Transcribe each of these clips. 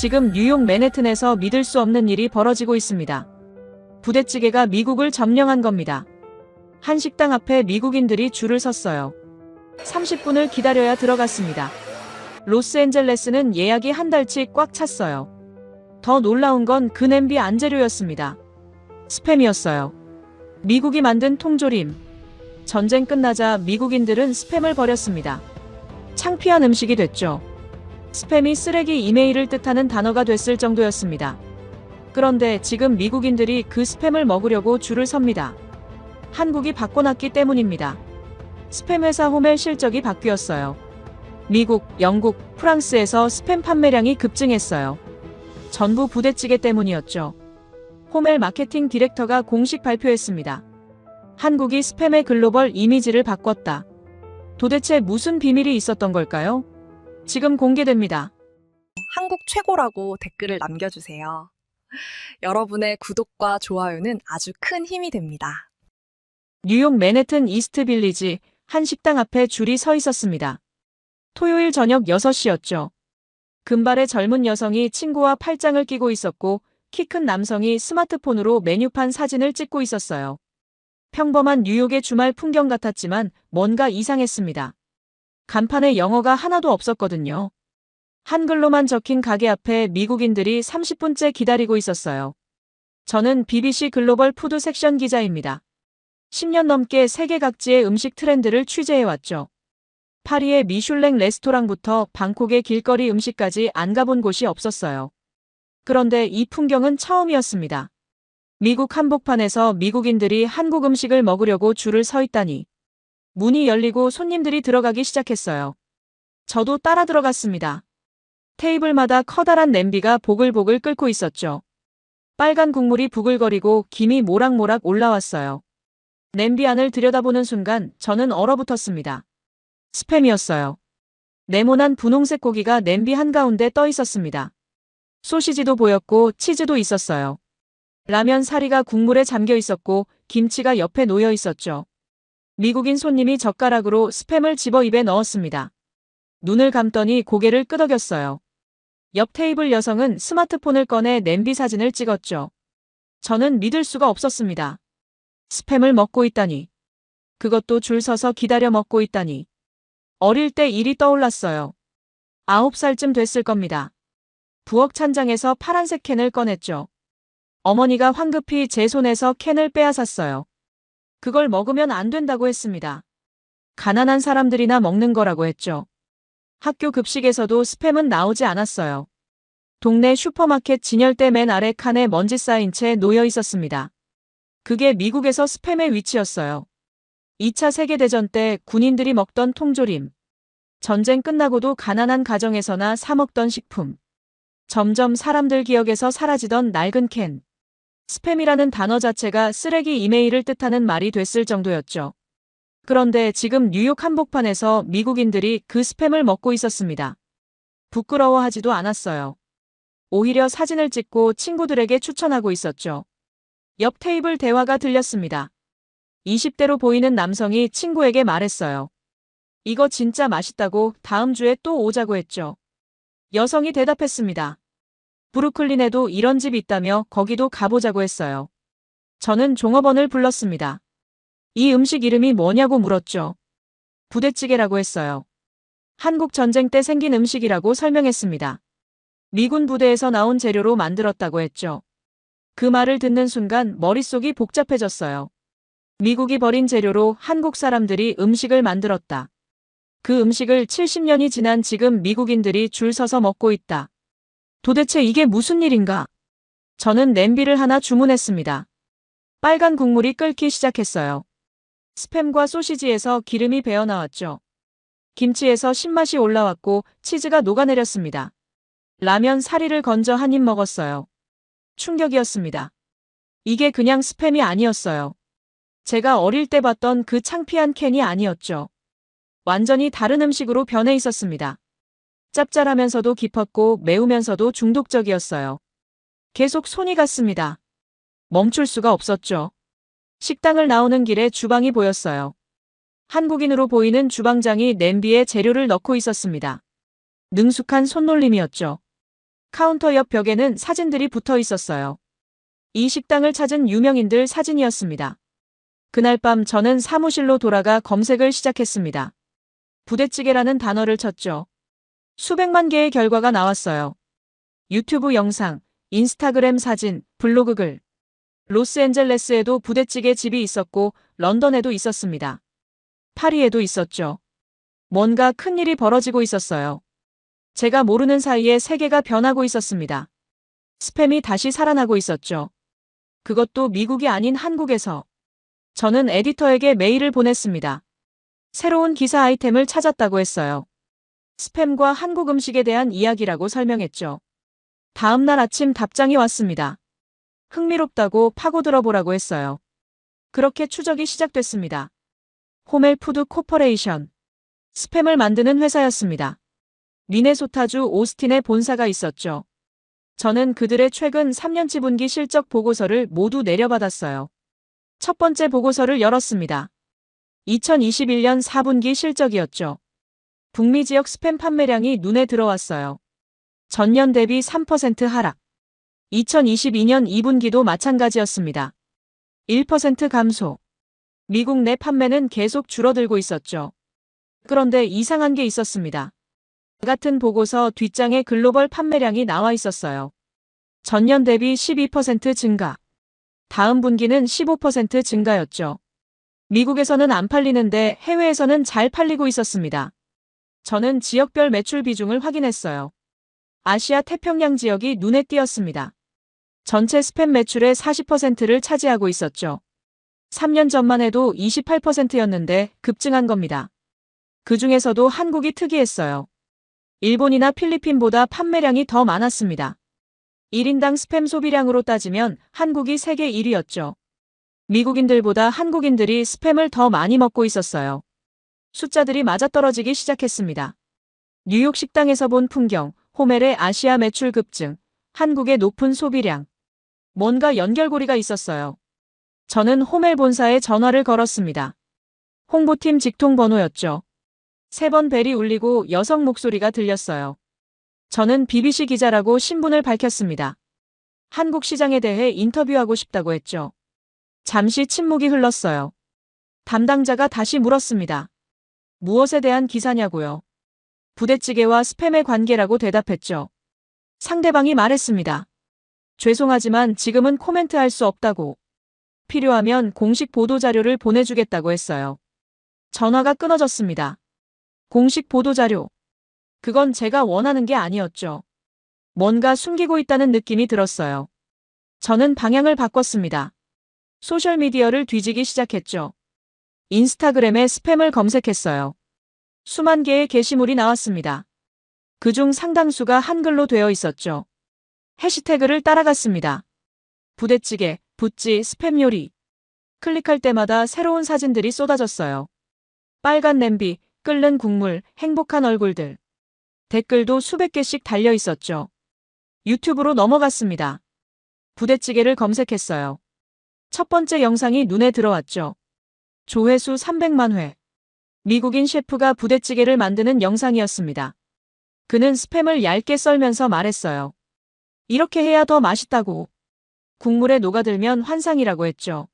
지금 뉴욕 맨해튼에서 믿을 수 없는 일이 벌어지고 있습니다. 부대찌개가 미국을 점령한 겁니다. 한 식당 앞에 미국인들이 줄을 섰어요. 30분을 기다려야 들어갔습니다. 로스앤젤레스는 예약이 한 달치 꽉 찼어요. 더 놀라운 건 그 냄비 안재료였습니다. 스팸이었어요. 미국이 만든 통조림. 전쟁 끝나자 미국인들은 스팸을 버렸습니다. 창피한 음식이 됐죠. 스팸이 쓰레기 이메일을 뜻하는 단어가 됐을 정도였습니다. 그런데 지금 미국인들이 그 스팸을 먹으려고 줄을 섭니다. 한국이 바꿔놨기 때문입니다. 스팸 회사 홈의 실적이 바뀌었어요. 미국, 영국, 프랑스에서 스팸 판매량이 급증했어요. 전부 부대찌개 때문이었죠. 홈엘 마케팅 디렉터가 공식 발표했습니다. 한국이 스팸의 글로벌 이미지를 바꿨다. 도대체 무슨 비밀이 있었던 걸까요? 지금 공개됩니다. 한국 최고라고 댓글을 남겨주세요. 여러분의 구독과 좋아요는 아주 큰 힘이 됩니다. 뉴욕 맨해튼 이스트 빌리지 한 식당 앞에 줄이 서 있었습니다. 토요일 저녁 6시였죠. 금발의 젊은 여성이 친구와 팔짱을 끼고 있었고 키 큰 남성이 스마트폰으로 메뉴판 사진을 찍고 있었어요. 평범한 뉴욕의 주말 풍경 같았지만 뭔가 이상했습니다. 간판에 영어가 하나도 없었거든요. 한글로만 적힌 가게 앞에 미국인들이 30분째 기다리고 있었어요. 저는 BBC 글로벌 푸드 섹션 기자입니다. 10년 넘게 세계 각지의 음식 트렌드를 취재해왔죠. 파리의 미슐랭 레스토랑부터 방콕의 길거리 음식까지 안 가본 곳이 없었어요. 그런데 이 풍경은 처음이었습니다. 미국 한복판에서 미국인들이 한국 음식을 먹으려고 줄을 서 있다니. 문이 열리고 손님들이 들어가기 시작했어요. 저도 따라 들어갔습니다. 테이블마다 커다란 냄비가 보글보글 끓고 있었죠. 빨간 국물이 부글거리고 김이 모락모락 올라왔어요. 냄비 안을 들여다보는 순간 저는 얼어붙었습니다. 스팸이었어요. 네모난 분홍색 고기가 냄비 한가운데 떠 있었습니다. 소시지도 보였고 치즈도 있었어요. 라면 사리가 국물에 잠겨 있었고 김치가 옆에 놓여 있었죠. 미국인 손님이 젓가락으로 스팸을 집어 입에 넣었습니다. 눈을 감더니 고개를 끄덕였어요. 옆 테이블 여성은 스마트폰을 꺼내 냄비 사진을 찍었죠. 저는 믿을 수가 없었습니다. 스팸을 먹고 있다니. 그것도 줄 서서 기다려 먹고 있다니. 어릴 때 일이 떠올랐어요. 9살쯤 됐을 겁니다. 부엌 찬장에서 파란색 캔을 꺼냈죠. 어머니가 황급히 제 손에서 캔을 빼앗았어요. 그걸 먹으면 안 된다고 했습니다. 가난한 사람들이나 먹는 거라고 했죠. 학교 급식에서도 스팸은 나오지 않았어요. 동네 슈퍼마켓 진열대 맨 아래 칸에 먼지 쌓인 채 놓여 있었습니다. 그게 미국에서 스팸의 위치였어요. 2차 세계대전 때 군인들이 먹던 통조림. 전쟁 끝나고도 가난한 가정에서나 사 먹던 식품. 점점 사람들 기억에서 사라지던 낡은 캔. 스팸이라는 단어 자체가 쓰레기 이메일을 뜻하는 말이 됐을 정도였죠. 그런데 지금 뉴욕 한복판에서 미국인들이 그 스팸을 먹고 있었습니다. 부끄러워하지도 않았어요. 오히려 사진을 찍고 친구들에게 추천하고 있었죠. 옆 테이블 대화가 들렸습니다. 20대로 보이는 남성이 친구에게 말했어요. 이거 진짜 맛있다고 다음 주에 또 오자고 했죠. 여성이 대답했습니다. 브루클린에도 이런 집 있다며 거기도 가보자고 했어요. 저는 종업원을 불렀습니다. 이 음식 이름이 뭐냐고 물었죠. 부대찌개라고 했어요. 한국 전쟁 때 생긴 음식이라고 설명했습니다. 미군 부대에서 나온 재료로 만들었다고 했죠. 그 말을 듣는 순간 머릿속이 복잡해졌어요. 미국이 버린 재료로 한국 사람들이 음식을 만들었다. 그 음식을 70년이 지난 지금 미국인들이 줄 서서 먹고 있다. 도대체 이게 무슨 일인가? 저는 냄비를 하나 주문했습니다. 빨간 국물이 끓기 시작했어요. 스팸과 소시지에서 기름이 배어나왔죠. 김치에서 신맛이 올라왔고 치즈가 녹아내렸습니다. 라면 사리를 건져 한 입 먹었어요. 충격이었습니다. 이게 그냥 스팸이 아니었어요. 제가 어릴 때 봤던 그 창피한 캔이 아니었죠. 완전히 다른 음식으로 변해 있었습니다. 짭짤하면서도 깊었고 매우면서도 중독적이었어요. 계속 손이 갔습니다. 멈출 수가 없었죠. 식당을 나오는 길에 주방이 보였어요. 한국인으로 보이는 주방장이 냄비에 재료를 넣고 있었습니다. 능숙한 손놀림이었죠. 카운터 옆 벽에는 사진들이 붙어 있었어요. 이 식당을 찾은 유명인들 사진이었습니다. 그날 밤 저는 사무실로 돌아가 검색을 시작했습니다. 부대찌개라는 단어를 쳤죠. 수백만 개의 결과가 나왔어요. 유튜브 영상, 인스타그램 사진, 블로그 글. 로스앤젤레스에도 부대찌개 집이 있었고 런던에도 있었습니다. 파리에도 있었죠. 뭔가 큰일이 벌어지고 있었어요. 제가 모르는 사이에 세계가 변하고 있었습니다. 스팸이 다시 살아나고 있었죠. 그것도 미국이 아닌 한국에서. 저는 에디터에게 메일을 보냈습니다. 새로운 기사 아이템을 찾았다고 했어요. 스팸과 한국 음식에 대한 이야기라고 설명했죠. 다음 날 아침 답장이 왔습니다. 흥미롭다고 파고들어보라고 했어요. 그렇게 추적이 시작됐습니다. 호멜 푸드 코퍼레이션. 스팸을 만드는 회사였습니다. 미네소타주 오스틴에 본사가 있었죠. 저는 그들의 최근 3년치 분기 실적 보고서를 모두 내려받았어요. 첫 번째 보고서를 열었습니다. 2021년 4분기 실적이었죠. 북미 지역 스팸 판매량이 눈에 들어왔어요. 전년 대비 3% 하락. 2022년 2분기도 마찬가지였습니다. 1% 감소. 미국 내 판매는 계속 줄어들고 있었죠. 그런데 이상한 게 있었습니다. 같은 보고서 뒷장에 글로벌 판매량이 나와 있었어요. 전년 대비 12% 증가. 다음 분기는 15% 증가였죠. 미국에서는 안 팔리는데 해외에서는 잘 팔리고 있었습니다. 저는 지역별 매출 비중을 확인했어요. 아시아 태평양 지역이 눈에 띄었습니다. 전체 스팸 매출의 40%를 차지하고 있었죠. 3년 전만 해도 28%였는데 급증한 겁니다. 그 중에서도 한국이 특이했어요. 일본이나 필리핀보다 판매량이 더 많았습니다. 1인당 스팸 소비량으로 따지면 한국이 세계 1위였죠. 미국인들보다 한국인들이 스팸을 더 많이 먹고 있었어요. 숫자들이 맞아떨어지기 시작했습니다. 뉴욕 식당에서 본 풍경, 호멜의 아시아 매출 급증, 한국의 높은 소비량. 뭔가 연결고리가 있었어요. 저는 호멜 본사에 전화를 걸었습니다. 홍보팀 직통 번호였죠. 3번 벨이 울리고 여성 목소리가 들렸어요. 저는 BBC 기자라고 신분을 밝혔습니다. 한국 시장에 대해 인터뷰하고 싶다고 했죠. 잠시 침묵이 흘렀어요. 담당자가 다시 물었습니다. 무엇에 대한 기사냐고요? 부대찌개와 스팸의 관계라고 대답했죠. 상대방이 말했습니다. 죄송하지만 지금은 코멘트할 수 없다고. 필요하면 공식 보도자료를 보내주겠다고 했어요. 전화가 끊어졌습니다. 공식 보도자료. 그건 제가 원하는 게 아니었죠. 뭔가 숨기고 있다는 느낌이 들었어요. 저는 방향을 바꿨습니다. 소셜미디어를 뒤지기 시작했죠. 인스타그램에 스팸을 검색했어요. 수만 개의 게시물이 나왔습니다. 그중 상당수가 한글로 되어 있었죠. 해시태그를 따라갔습니다. 부대찌개, 부찌, 스팸 요리. 클릭할 때마다 새로운 사진들이 쏟아졌어요. 빨간 냄비, 끓는 국물, 행복한 얼굴들. 댓글도 수백 개씩 달려 있었죠. 유튜브로 넘어갔습니다. 부대찌개를 검색했어요. 첫 번째 영상이 눈에 들어왔죠. 조회수 300만 회. 미국인 셰프가 부대찌개를 만드는 영상이었습니다. 그는 스팸을 얇게 썰면서 말했어요. 이렇게 해야 더 맛있다고. 국물에 녹아들면 환상이라고 했죠.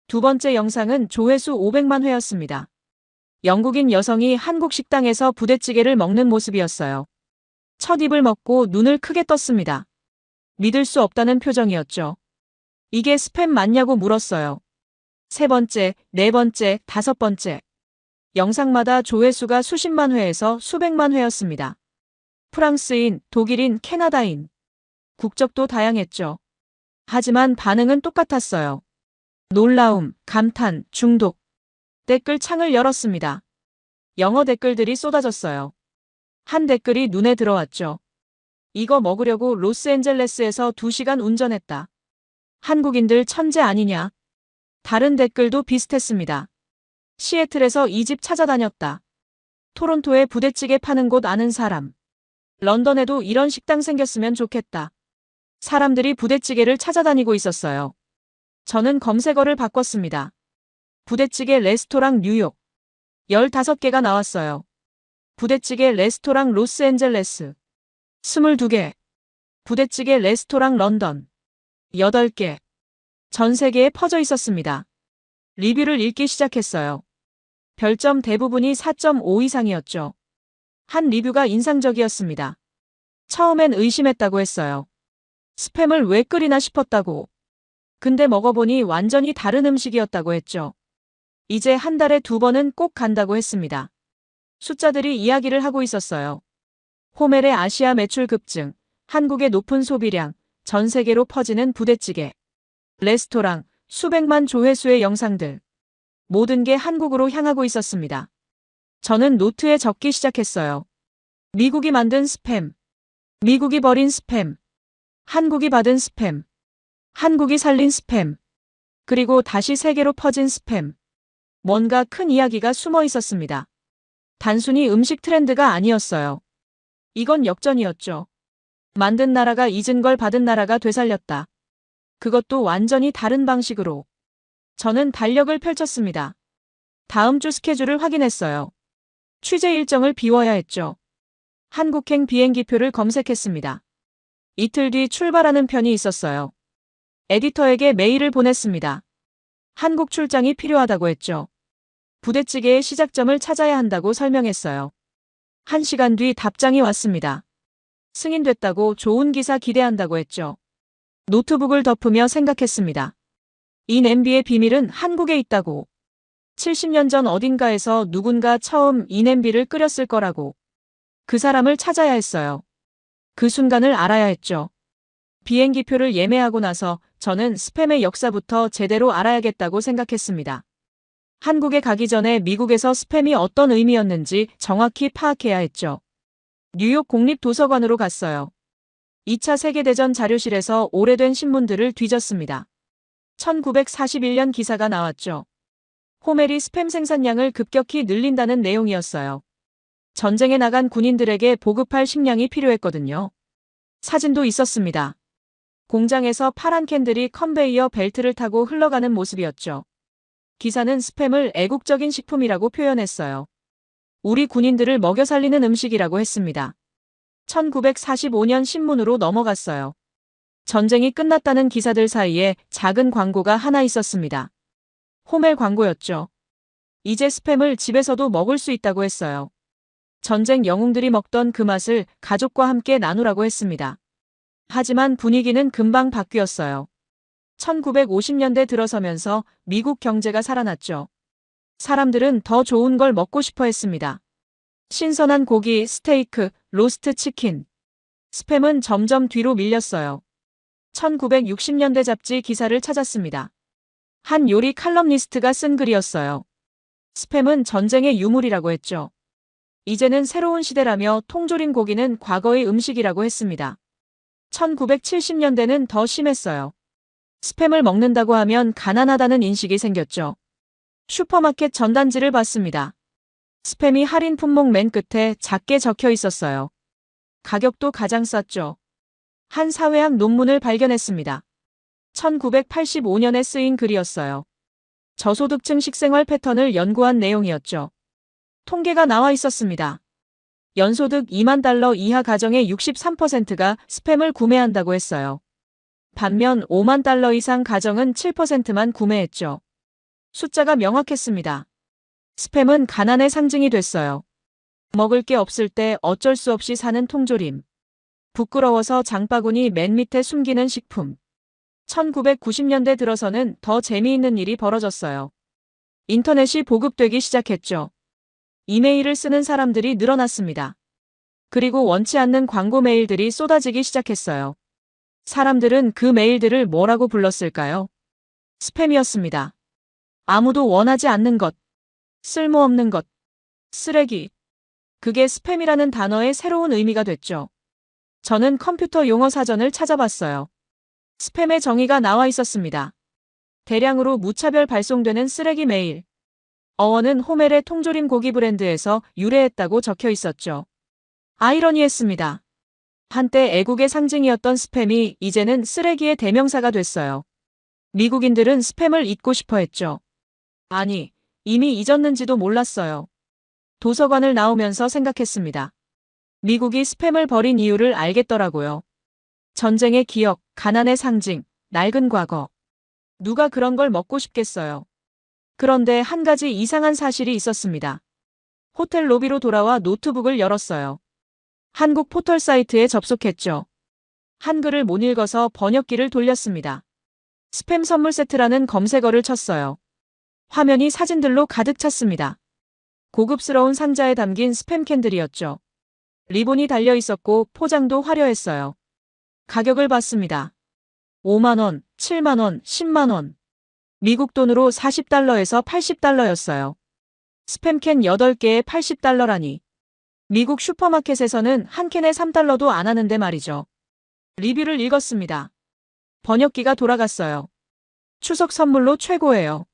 두 번째 영상은 조회수 500만 회였습니다. 영국인 여성이 한국 식당에서 부대찌개를 먹는 모습이었어요. 첫 입을 먹고 눈을 크게 떴습니다. 믿을 수 없다는 표정이었죠. 이게 스팸 맞냐고 물었어요. 세 번째, 네 번째, 다섯 번째. 영상마다 조회수가 수십만 회에서 수백만 회였습니다. 프랑스인, 독일인, 캐나다인. 국적도 다양했죠. 하지만 반응은 똑같았어요. 놀라움, 감탄, 중독. 댓글 창을 열었습니다. 영어 댓글들이 쏟아졌어요. 한 댓글이 눈에 들어왔죠. 이거 먹으려고 로스앤젤레스에서 2시간 운전했다. 한국인들 천재 아니냐? 다른 댓글도 비슷했습니다. 시애틀에서 이 집 찾아다녔다. 토론토에 부대찌개 파는 곳 아는 사람. 런던에도 이런 식당 생겼으면 좋겠다. 사람들이 부대찌개를 찾아다니고 있었어요. 저는 검색어를 바꿨습니다. 부대찌개 레스토랑 뉴욕. 15개가 나왔어요. 부대찌개 레스토랑 로스앤젤레스. 22개. 부대찌개 레스토랑 런던. 8개. 전 세계에 퍼져 있었습니다. 리뷰를 읽기 시작했어요. 별점 대부분이 4.5 이상이었죠. 한 리뷰가 인상적이었습니다. 처음엔 의심했다고 했어요. 스팸을 왜 끓이나 싶었다고. 근데 먹어보니 완전히 다른 음식이었다고 했죠. 이제 한 달에 2번은 꼭 간다고 했습니다. 숫자들이 이야기를 하고 있었어요. 호멜의 아시아 매출 급증, 한국의 높은 소비량, 전 세계로 퍼지는 부대찌개, 레스토랑, 수백만 조회수의 영상들. 모든 게 한국으로 향하고 있었습니다. 저는 노트에 적기 시작했어요. 미국이 만든 스팸, 미국이 버린 스팸, 한국이 받은 스팸, 한국이 살린 스팸, 그리고 다시 세계로 퍼진 스팸. 뭔가 큰 이야기가 숨어 있었습니다. 단순히 음식 트렌드가 아니었어요. 이건 역전이었죠. 만든 나라가 잊은 걸 받은 나라가 되살렸다. 그것도 완전히 다른 방식으로. 저는 달력을 펼쳤습니다. 다음 주 스케줄을 확인했어요. 취재 일정을 비워야 했죠. 한국행 비행기표를 검색했습니다. 이틀 뒤 출발하는 편이 있었어요. 에디터에게 메일을 보냈습니다. 한국 출장이 필요하다고 했죠. 부대찌개의 시작점을 찾아야 한다고 설명했어요. 1시간 뒤 답장이 왔습니다. 승인됐다고 좋은 기사 기대한다고 했죠. 노트북을 덮으며 생각했습니다. 이 냄비의 비밀은 한국에 있다고. 70년 전 어딘가에서 누군가 처음 이 냄비를 끓였을 거라고. 그 사람을 찾아야 했어요. 그 순간을 알아야 했죠. 비행기표를 예매하고 나서 저는 스팸의 역사부터 제대로 알아야겠다고 생각했습니다. 한국에 가기 전에 미국에서 스팸이 어떤 의미였는지 정확히 파악해야 했죠. 뉴욕 국립도서관으로 갔어요. 2차 세계대전 자료실에서 오래된 신문들을 뒤졌습니다. 1941년 기사가 나왔죠. 호멜이 스팸 생산량을 급격히 늘린다는 내용이었어요. 전쟁에 나간 군인들에게 보급할 식량이 필요했거든요. 사진도 있었습니다. 공장에서 파란 캔들이 컨베이어 벨트를 타고 흘러가는 모습이었죠. 기사는 스팸을 애국적인 식품이라고 표현했어요. 우리 군인들을 먹여 살리는 음식이라고 했습니다. 1945년 신문으로 넘어갔어요. 전쟁이 끝났다는 기사들 사이에 작은 광고가 하나 있었습니다. 호멜 광고였죠. 이제 스팸을 집에서도 먹을 수 있다고 했어요. 전쟁 영웅들이 먹던 그 맛을 가족과 함께 나누라고 했습니다. 하지만 분위기는 금방 바뀌었어요. 1950년대 들어서면서 미국 경제가 살아났죠. 사람들은 더 좋은 걸 먹고 싶어 했습니다. 신선한 고기, 스테이크, 로스트 치킨. 스팸은 점점 뒤로 밀렸어요. 1960년대 잡지 기사를 찾았습니다. 한 요리 칼럼니스트가 쓴 글이었어요. 스팸은 전쟁의 유물이라고 했죠. 이제는 새로운 시대라며 통조림 고기는 과거의 음식이라고 했습니다. 1970년대는 더 심했어요. 스팸을 먹는다고 하면 가난하다는 인식이 생겼죠. 슈퍼마켓 전단지를 봤습니다. 스팸이 할인 품목 맨 끝에 작게 적혀 있었어요. 가격도 가장 쌌죠. 한 사회학 논문을 발견했습니다. 1985년에 쓰인 글이었어요. 저소득층 식생활 패턴을 연구한 내용이었죠. 통계가 나와 있었습니다. 연소득 2만 달러 이하 가정의 63%가 스팸을 구매한다고 했어요. 반면 5만 달러 이상 가정은 7%만 구매했죠. 숫자가 명확했습니다. 스팸은 가난의 상징이 됐어요. 먹을 게 없을 때 어쩔 수 없이 사는 통조림. 부끄러워서 장바구니 맨 밑에 숨기는 식품. 1990년대 들어서는 더 재미있는 일이 벌어졌어요. 인터넷이 보급되기 시작했죠. 이메일을 쓰는 사람들이 늘어났습니다. 그리고 원치 않는 광고 메일들이 쏟아지기 시작했어요. 사람들은 그 메일들을 뭐라고 불렀을까요? 스팸이었습니다. 아무도 원하지 않는 것, 쓸모없는 것, 쓰레기. 그게 스팸이라는 단어의 새로운 의미가 됐죠. 저는 컴퓨터 용어 사전을 찾아봤어요. 스팸의 정의가 나와 있었습니다. 대량으로 무차별 발송되는 쓰레기 메일. 어원은 호멜의 통조림 고기 브랜드에서 유래했다고 적혀 있었죠. 아이러니했습니다. 한때 애국의 상징이었던 스팸이 이제는 쓰레기의 대명사가 됐어요. 미국인들은 스팸을 잊고 싶어 했죠. 아니, 이미 잊었는지도 몰랐어요. 도서관을 나오면서 생각했습니다. 미국이 스팸을 버린 이유를 알겠더라고요. 전쟁의 기억, 가난의 상징, 낡은 과거. 누가 그런 걸 먹고 싶겠어요. 그런데 한 가지 이상한 사실이 있었습니다. 호텔 로비로 돌아와 노트북을 열었어요. 한국 포털 사이트에 접속했죠. 한글을 못 읽어서 번역기를 돌렸습니다. 스팸 선물 세트라는 검색어를 쳤어요. 화면이 사진들로 가득 찼습니다. 고급스러운 상자에 담긴 스팸 캔들이었죠. 리본이 달려 있었고 포장도 화려했어요. 가격을 봤습니다. 5만원, 7만원, 10만원. 미국 돈으로 40달러에서 80달러였어요. 스팸캔 8개에 80달러라니. 미국 슈퍼마켓에서는 한 캔에 3달러도 안 하는데 말이죠. 리뷰를 읽었습니다. 번역기가 돌아갔어요. 추석 선물로 최고예요.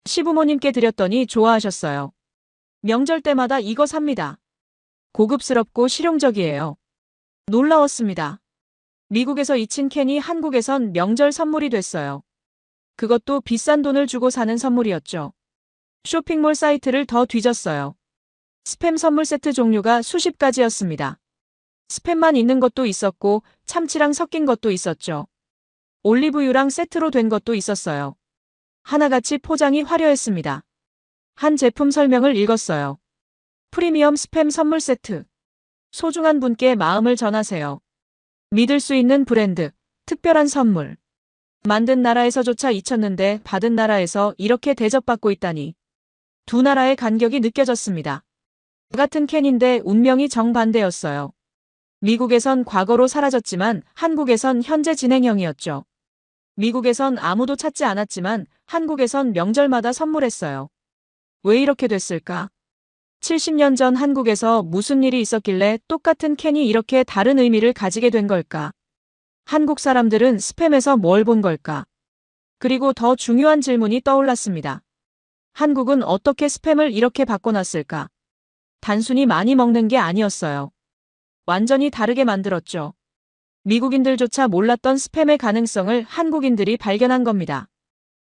시부모님께 드렸더니 좋아하셨어요. 명절 때마다 이거 삽니다. 고급스럽고 실용적이에요. 놀라웠습니다. 미국에서 잊힌 캔이 한국에선 명절 선물이 됐어요. 그것도 비싼 돈을 주고 사는 선물이었죠. 쇼핑몰 사이트를 더 뒤졌어요. 스팸 선물 세트 종류가 수십 가지였습니다. 스팸만 있는 것도 있었고 참치랑 섞인 것도 있었죠. 올리브유랑 세트로 된 것도 있었어요. 하나같이 포장이 화려했습니다. 한 제품 설명을 읽었어요. 프리미엄 스팸 선물 세트. 소중한 분께 마음을 전하세요. 믿을 수 있는 브랜드, 특별한 선물. 만든 나라에서조차 잊혔는데 받은 나라에서 이렇게 대접받고 있다니. 두 나라의 간격이 느껴졌습니다. 같은 캔인데 운명이 정반대였어요. 미국에선 과거로 사라졌지만 한국에선 현재 진행형이었죠. 미국에선 아무도 찾지 않았지만 한국에선 명절마다 선물했어요. 왜 이렇게 됐을까? 70년 전 한국에서 무슨 일이 있었길래 똑같은 캔이 이렇게 다른 의미를 가지게 된 걸까? 한국 사람들은 스팸에서 뭘 본 걸까? 그리고 더 중요한 질문이 떠올랐습니다. 한국은 어떻게 스팸을 이렇게 바꿔놨을까? 단순히 많이 먹는 게 아니었어요. 완전히 다르게 만들었죠. 미국인들조차 몰랐던 스팸의 가능성을 한국인들이 발견한 겁니다.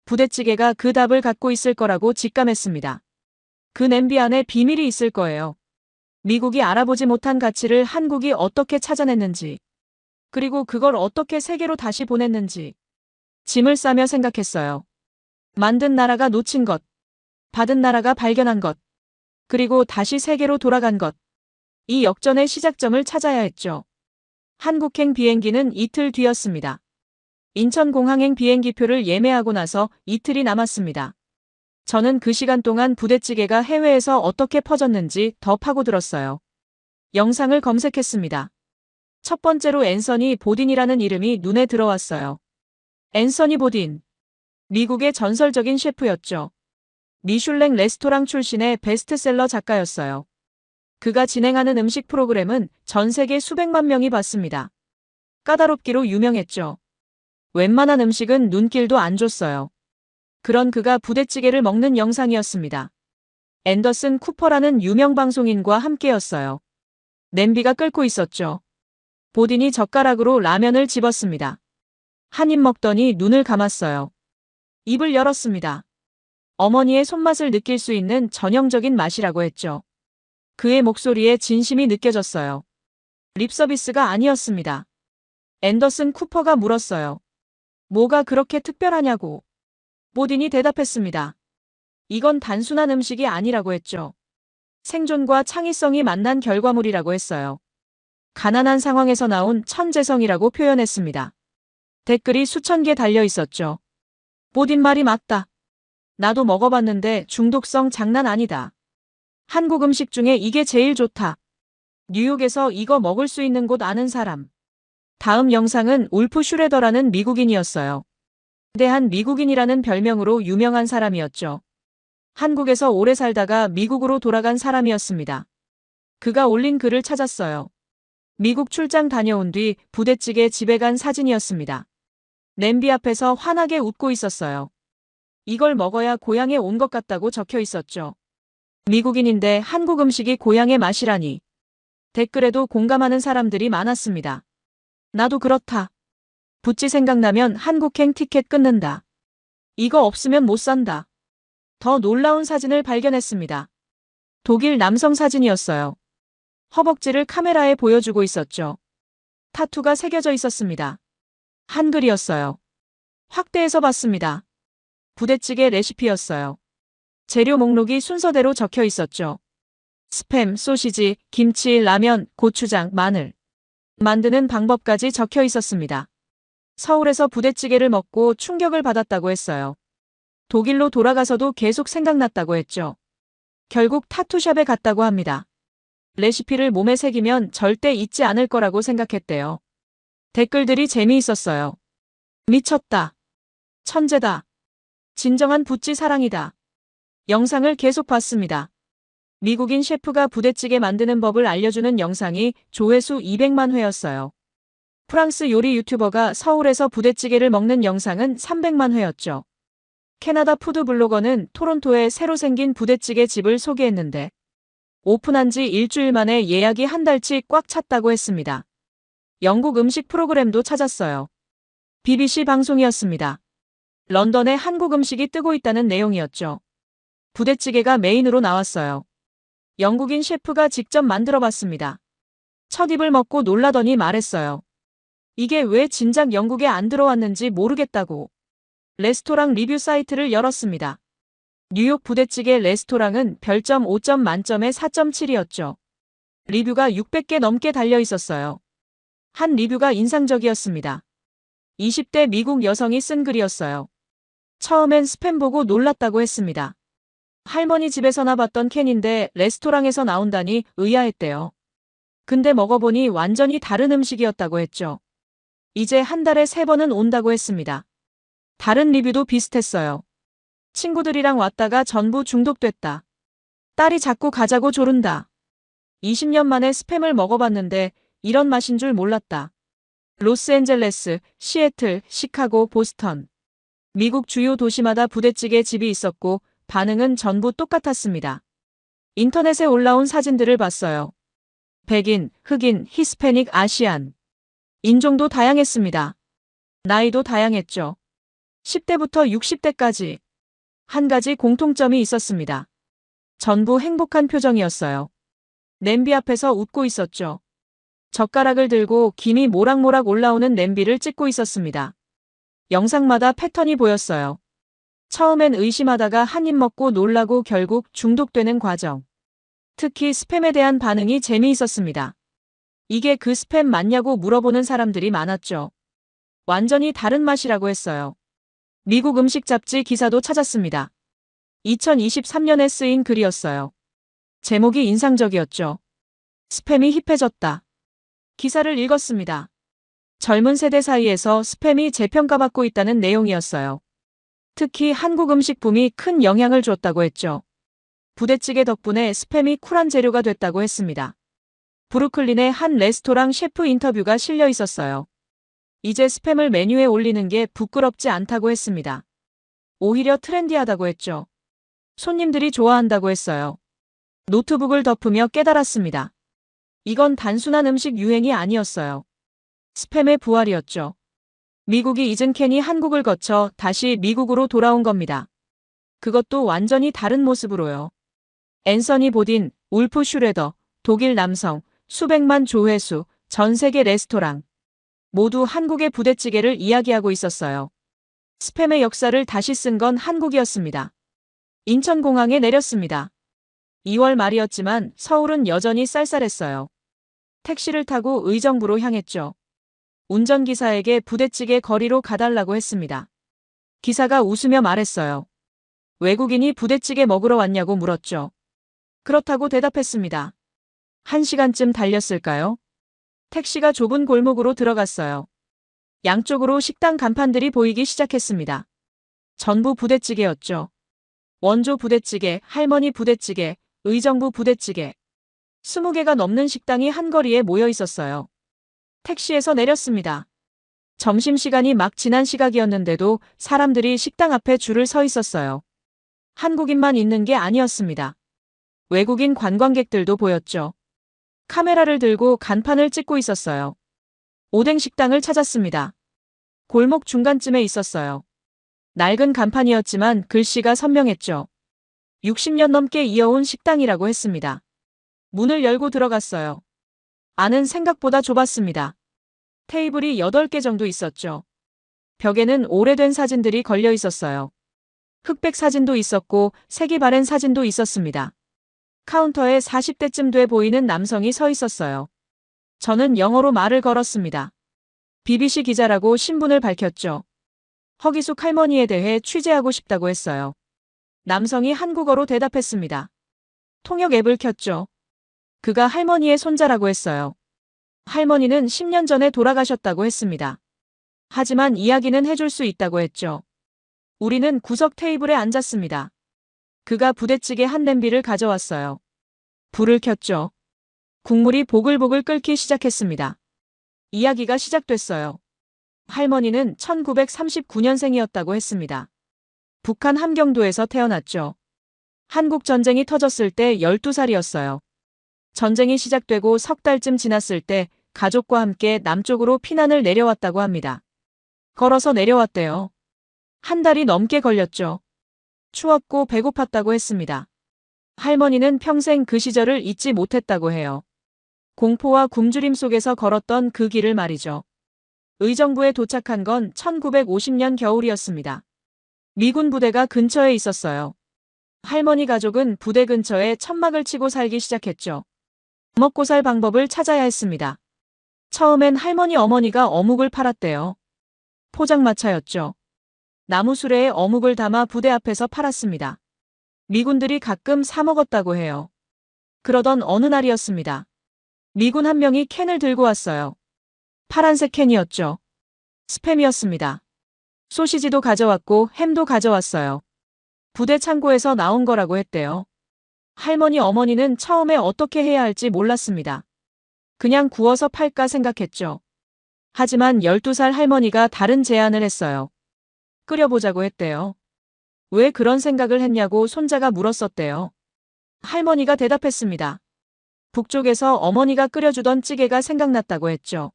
부대찌개가 그 답을 갖고 있을 거라고 직감했습니다. 그 냄비 안에 비밀이 있을 거예요. 미국이 알아보지 못한 가치를 한국이 어떻게 찾아냈는지, 그리고 그걸 어떻게 세계로 다시 보냈는지 짐을 싸며 생각했어요. 만든 나라가 놓친 것, 받은 나라가 발견한 것, 그리고 다시 세계로 돌아간 것. 이 역전의 시작점을 찾아야 했죠. 한국행 비행기는 이틀 뒤였습니다. 인천공항행 비행기표를 예매하고 나서 이틀이 남았습니다. 저는 그 시간 동안 부대찌개가 해외에서 어떻게 퍼졌는지 더 파고들었어요. 영상을 검색했습니다. 첫 번째로 앤서니 보딘이라는 이름이 눈에 들어왔어요. 앤서니 보딘. 미국의 전설적인 셰프였죠. 미슐랭 레스토랑 출신의 베스트셀러 작가였어요. 그가 진행하는 음식 프로그램은 전 세계 수백만 명이 봤습니다. 까다롭기로 유명했죠. 웬만한 음식은 눈길도 안 줬어요. 그런 그가 부대찌개를 먹는 영상이었습니다. 앤더슨 쿠퍼라는 유명 방송인과 함께였어요. 냄비가 끓고 있었죠. 보딘이 젓가락으로 라면을 집었습니다. 한 입 먹더니 눈을 감았어요. 입을 열었습니다. 어머니의 손맛을 느낄 수 있는 전형적인 맛이라고 했죠. 그의 목소리에 진심이 느껴졌어요. 립서비스가 아니었습니다. 앤더슨 쿠퍼가 물었어요. 뭐가 그렇게 특별하냐고. 보딘이 대답했습니다. 이건 단순한 음식이 아니라고 했죠. 생존과 창의성이 만난 결과물이라고 했어요. 가난한 상황에서 나온 천재성이라고 표현했습니다. 댓글이 수천 개 달려 있었죠. 보딘 말이 맞다. 나도 먹어봤는데 중독성 장난 아니다. 한국 음식 중에 이게 제일 좋다. 뉴욕에서 이거 먹을 수 있는 곳 아는 사람. 다음 영상은 울프 슈레더라는 미국인이었어요. 대한 미국인이라는 별명으로 유명한 사람이었죠. 한국에서 오래 살다가 미국으로 돌아간 사람이었습니다. 그가 올린 글을 찾았어요. 미국 출장 다녀온 뒤 부대찌개 집에 간 사진이었습니다. 냄비 앞에서 환하게 웃고 있었어요. 이걸 먹어야 고향에 온 것 같다고 적혀 있었죠. 미국인인데 한국 음식이 고향의 맛이라니. 댓글에도 공감하는 사람들이 많았습니다. 나도 그렇다. 부찌 생각나면 한국행 티켓 끊는다. 이거 없으면 못 산다. 더 놀라운 사진을 발견했습니다. 독일 남성 사진이었어요. 허벅지를 카메라에 보여주고 있었죠. 타투가 새겨져 있었습니다. 한글이었어요. 확대해서 봤습니다. 부대찌개 레시피였어요. 재료 목록이 순서대로 적혀 있었죠. 스팸, 소시지, 김치, 라면, 고추장, 마늘. 만드는 방법까지 적혀 있었습니다. 서울에서 부대찌개를 먹고 충격을 받았다고 했어요. 독일로 돌아가서도 계속 생각났다고 했죠. 결국 타투샵에 갔다고 합니다. 레시피를 몸에 새기면 절대 잊지 않을 거라고 생각했대요. 댓글들이 재미있었어요. 미쳤다. 천재다. 진정한 부찌 사랑이다. 영상을 계속 봤습니다. 미국인 셰프가 부대찌개 만드는 법을 알려주는 영상이 조회수 200만 회였어요. 프랑스 요리 유튜버가 서울에서 부대찌개를 먹는 영상은 300만 회였죠. 캐나다 푸드 블로거는 토론토에 새로 생긴 부대찌개 집을 소개했는데 오픈한 지 일주일 만에 예약이 한 달치 꽉 찼다고 했습니다. 영국 음식 프로그램도 찾았어요. BBC 방송이었습니다. 런던에 한국 음식이 뜨고 있다는 내용이었죠. 부대찌개가 메인으로 나왔어요. 영국인 셰프가 직접 만들어 봤습니다. 첫 입을 먹고 놀라더니 말했어요. 이게 왜 진작 영국에 안 들어왔는지 모르겠다고. 레스토랑 리뷰 사이트를 열었습니다. 뉴욕 부대찌개 레스토랑은 별점 5점 만점에 4.7이었죠. 리뷰가 600개 넘게 달려 있었어요. 한 리뷰가 인상적이었습니다. 20대 미국 여성이 쓴 글이었어요. 처음엔 스팸 보고 놀랐다고 했습니다. 할머니 집에서나 봤던 캔인데 레스토랑에서 나온다니 의아했대요. 근데 먹어보니 완전히 다른 음식이었다고 했죠. 이제 한 달에 3번은 온다고 했습니다. 다른 리뷰도 비슷했어요. 친구들이랑 왔다가 전부 중독됐다. 딸이 자꾸 가자고 조른다. 20년 만에 스팸을 먹어봤는데 이런 맛인 줄 몰랐다. 로스앤젤레스, 시애틀, 시카고, 보스턴. 미국 주요 도시마다 부대찌개 집이 있었고 반응은 전부 똑같았습니다. 인터넷에 올라온 사진들을 봤어요. 백인, 흑인, 히스패닉, 아시안. 인종도 다양했습니다. 나이도 다양했죠. 10대부터 60대까지. 한 가지 공통점이 있었습니다. 전부 행복한 표정이었어요. 냄비 앞에서 웃고 있었죠. 젓가락을 들고 김이 모락모락 올라오는 냄비를 찍고 있었습니다. 영상마다 패턴이 보였어요. 처음엔 의심하다가 한 입 먹고 놀라고 결국 중독되는 과정. 특히 스팸에 대한 반응이 재미있었습니다. 이게 그 스팸 맞냐고 물어보는 사람들이 많았죠. 완전히 다른 맛이라고 했어요. 미국 음식 잡지 기사도 찾았습니다. 2023년에 쓰인 글이었어요. 제목이 인상적이었죠. 스팸이 힙해졌다. 기사를 읽었습니다. 젊은 세대 사이에서 스팸이 재평가받고 있다는 내용이었어요. 특히 한국 음식 붐이 큰 영향을 줬다고 했죠. 부대찌개 덕분에 스팸이 쿨한 재료가 됐다고 했습니다. 브루클린의 한 레스토랑 셰프 인터뷰가 실려 있었어요. 이제 스팸을 메뉴에 올리는 게 부끄럽지 않다고 했습니다. 오히려 트렌디하다고 했죠. 손님들이 좋아한다고 했어요. 노트북을 덮으며 깨달았습니다. 이건 단순한 음식 유행이 아니었어요. 스팸의 부활이었죠. 미국이 잊은 캔이 한국을 거쳐 다시 미국으로 돌아온 겁니다. 그것도 완전히 다른 모습으로요. 앤서니 보딘, 울프 슈레더, 독일 남성, 수백만 조회수, 전 세계 레스토랑. 모두 한국의 부대찌개를 이야기하고 있었어요. 스팸의 역사를 다시 쓴 건 한국이었습니다. 인천공항에 내렸습니다. 2월 말이었지만 서울은 여전히 쌀쌀했어요. 택시를 타고 의정부로 향했죠. 운전기사에게 부대찌개 거리로 가달라고 했습니다. 기사가 웃으며 말했어요. 외국인이 부대찌개 먹으러 왔냐고 물었죠. 그렇다고 대답했습니다. 1시간쯤 달렸을까요? 택시가 좁은 골목으로 들어갔어요. 양쪽으로 식당 간판들이 보이기 시작했습니다. 전부 부대찌개였죠. 원조 부대찌개, 할머니 부대찌개, 의정부 부대찌개. 20개가 넘는 식당이 한거리에 모여 있었어요. 택시에서 내렸습니다. 점심시간이 막 지난 시각이었는데도 사람들이 식당 앞에 줄을 서 있었어요. 한국인만 있는 게 아니었습니다. 외국인 관광객들도 보였죠. 카메라를 들고 간판을 찍고 있었어요. 오뎅 식당을 찾았습니다. 골목 중간쯤에 있었어요. 낡은 간판이었지만 글씨가 선명했죠. 60년 넘게 이어온 식당이라고 했습니다. 문을 열고 들어갔어요. 안은 생각보다 좁았습니다. 테이블이 8개 정도 있었죠. 벽에는 오래된 사진들이 걸려 있었어요. 흑백 사진도 있었고 색이 바랜 사진도 있었습니다. 카운터에 40대쯤 돼 보이는 남성이 서 있었어요. 저는 영어로 말을 걸었습니다. BBC 기자라고 신분을 밝혔죠. 허기숙 할머니에 대해 취재하고 싶다고 했어요. 남성이 한국어로 대답했습니다. 통역 앱을 켰죠. 그가 할머니의 손자라고 했어요. 할머니는 10년 전에 돌아가셨다고 했습니다. 하지만 이야기는 해줄 수 있다고 했죠. 우리는 구석 테이블에 앉았습니다. 그가 부대찌개 한 냄비를 가져왔어요. 불을 켰죠. 국물이 보글보글 끓기 시작했습니다. 이야기가 시작됐어요. 할머니는 1939년생이었다고 했습니다. 북한 함경도에서 태어났죠. 한국 전쟁이 터졌을 때 12살이었어요. 전쟁이 시작되고 석 달쯤 지났을 때 가족과 함께 남쪽으로 피난을 내려왔다고 합니다. 걸어서 내려왔대요. 한 달이 넘게 걸렸죠. 추웠고 배고팠다고 했습니다. 할머니는 평생 그 시절을 잊지 못했다고 해요. 공포와 굶주림 속에서 걸었던 그 길을 말이죠. 의정부에 도착한 건 1950년 겨울이었습니다. 미군 부대가 근처에 있었어요. 할머니 가족은 부대 근처에 천막을 치고 살기 시작했죠. 먹고 살 방법을 찾아야 했습니다. 처음엔 할머니 어머니가 어묵을 팔았대요. 포장마차였죠. 나무 수레에 어묵을 담아 부대 앞에서 팔았습니다. 미군들이 가끔 사 먹었다고 해요. 그러던 어느 날이었습니다. 미군 한 명이 캔을 들고 왔어요. 파란색 캔이었죠. 스팸이었습니다. 소시지도 가져왔고 햄도 가져왔어요. 부대 창고에서 나온 거라고 했대요. 할머니 어머니는 처음에 어떻게 해야 할지 몰랐습니다. 그냥 구워서 팔까 생각했죠. 하지만 12살 할머니가 다른 제안을 했어요. 끓여보자고 했대요. 왜 그런 생각을 했냐고 손자가 물었었대요. 할머니가 대답했습니다. 북쪽에서 어머니가 끓여주던 찌개가 생각났다고 했죠.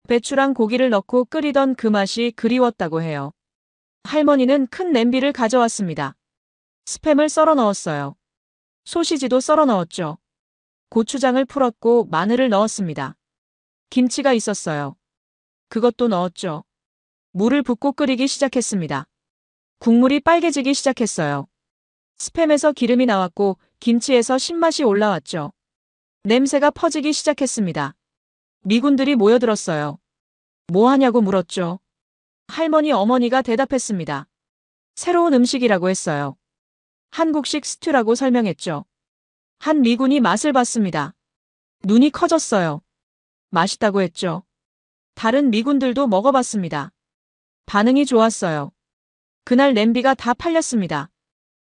배추랑 고기를 넣고 끓이던 그 맛이 그리웠다고 해요. 할머니는 큰 냄비를 가져왔습니다. 스팸을 썰어 넣었어요. 소시지도 썰어 넣었죠. 고추장을 풀었고 마늘을 넣었습니다. 김치가 있었어요. 그것도 넣었죠. 물을 붓고 끓이기 시작했습니다. 국물이 빨개지기 시작했어요. 스팸에서 기름이 나왔고 김치에서 신맛이 올라왔죠. 냄새가 퍼지기 시작했습니다. 미군들이 모여들었어요. 뭐 하냐고 물었죠. 할머니 어머니가 대답했습니다. 새로운 음식이라고 했어요. 한국식 스튜라고 설명했죠. 한 미군이 맛을 봤습니다. 눈이 커졌어요. 맛있다고 했죠. 다른 미군들도 먹어봤습니다. 반응이 좋았어요. 그날 냄비가 다 팔렸습니다.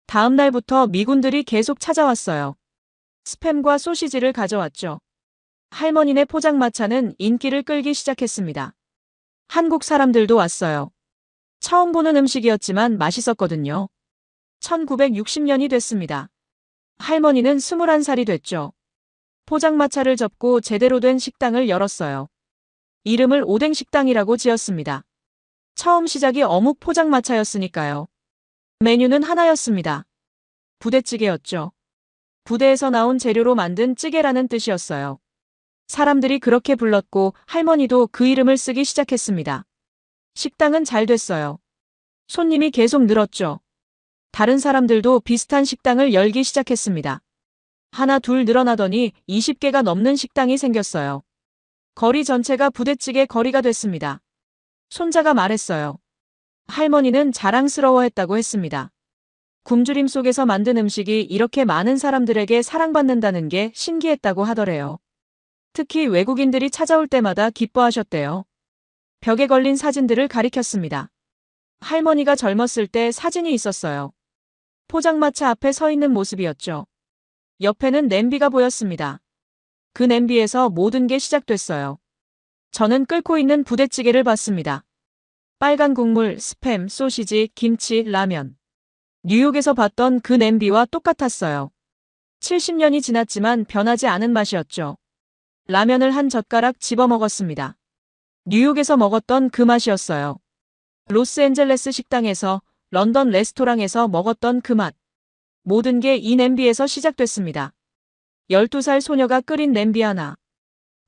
다음 날부터 미군들이 계속 찾아왔어요. 스팸과 소시지를 가져왔죠. 할머니네 포장마차는 인기를 끌기 시작했습니다. 한국 사람들도 왔어요. 처음 보는 음식이었지만 맛있었거든요. 1960년이 됐습니다. 할머니는 21살이 됐죠. 포장마차를 접고 제대로 된 식당을 열었어요. 이름을 오뎅식당이라고 지었습니다. 처음 시작이 어묵 포장마차였으니까요. 메뉴는 하나였습니다. 부대찌개였죠. 부대에서 나온 재료로 만든 찌개라는 뜻이었어요. 사람들이 그렇게 불렀고 할머니도 그 이름을 쓰기 시작했습니다. 식당은 잘 됐어요. 손님이 계속 늘었죠. 다른 사람들도 비슷한 식당을 열기 시작했습니다. 하나 둘 늘어나더니 20개가 넘는 식당이 생겼어요. 거리 전체가 부대찌개 거리가 됐습니다. 손자가 말했어요. 할머니는 자랑스러워했다고 했습니다. 굶주림 속에서 만든 음식이 이렇게 많은 사람들에게 사랑받는다는 게 신기했다고 하더래요. 특히 외국인들이 찾아올 때마다 기뻐하셨대요. 벽에 걸린 사진들을 가리켰습니다. 할머니가 젊었을 때 사진이 있었어요. 포장마차 앞에 서 있는 모습이었죠. 옆에는 냄비가 보였습니다. 그 냄비에서 모든 게 시작됐어요. 저는 끓고 있는 부대찌개를 봤습니다. 빨간 국물, 스팸, 소시지, 김치, 라면. 뉴욕에서 봤던 그 냄비와 똑같았어요. 70년이 지났지만 변하지 않은 맛이었죠. 라면을 한 젓가락 집어 먹었습니다. 뉴욕에서 먹었던 그 맛이었어요. 로스앤젤레스 식당에서, 런던 레스토랑에서 먹었던 그 맛. 모든 게 이 냄비에서 시작됐습니다. 12살 소녀가 끓인 냄비 하나.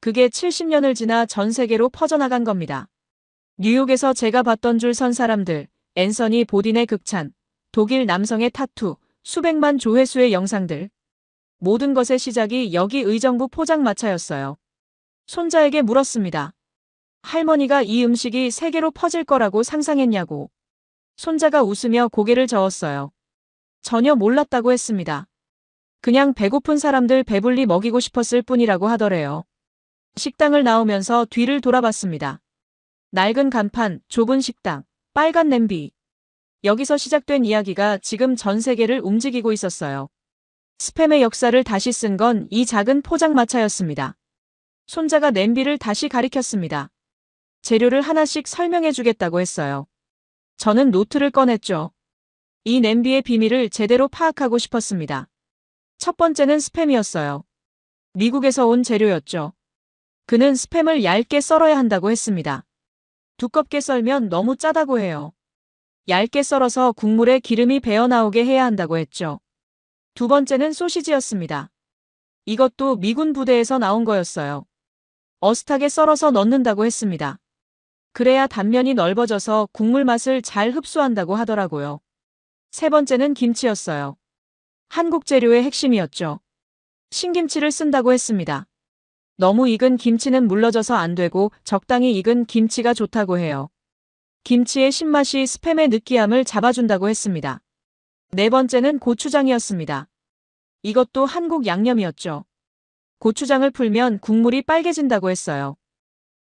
그게 70년을 지나 전 세계로 퍼져나간 겁니다. 뉴욕에서 제가 봤던 줄 선 사람들, 앤서니 보딘의 극찬, 독일 남성의 타투, 수백만 조회수의 영상들. 모든 것의 시작이 여기 의정부 포장마차였어요. 손자에게 물었습니다. 할머니가 이 음식이 세계로 퍼질 거라고 상상했냐고. 손자가 웃으며 고개를 저었어요. 전혀 몰랐다고 했습니다. 그냥 배고픈 사람들 배불리 먹이고 싶었을 뿐이라고 하더래요. 식당을 나오면서 뒤를 돌아봤습니다. 낡은 간판, 좁은 식당, 빨간 냄비. 여기서 시작된 이야기가 지금 전 세계를 움직이고 있었어요. 스팸의 역사를 다시 쓴 건 이 작은 포장마차였습니다. 손자가 냄비를 다시 가리켰습니다. 재료를 하나씩 설명해 주겠다고 했어요. 저는 노트를 꺼냈죠. 이 냄비의 비밀을 제대로 파악하고 싶었습니다. 첫 번째는 스팸이었어요. 미국에서 온 재료였죠. 그는 스팸을 얇게 썰어야 한다고 했습니다. 두껍게 썰면 너무 짜다고 해요. 얇게 썰어서 국물에 기름이 배어나오게 해야 한다고 했죠. 두 번째는 소시지였습니다. 이것도 미군 부대에서 나온 거였어요. 어슷하게 썰어서 넣는다고 했습니다. 그래야 단면이 넓어져서 국물 맛을 잘 흡수한다고 하더라고요. 세 번째는 김치였어요. 한국 재료의 핵심이었죠. 신김치를 쓴다고 했습니다. 너무 익은 김치는 물러져서 안 되고 적당히 익은 김치가 좋다고 해요. 김치의 신맛이 스팸의 느끼함을 잡아준다고 했습니다. 네 번째는 고추장이었습니다. 이것도 한국 양념이었죠. 고추장을 풀면 국물이 빨개진다고 했어요.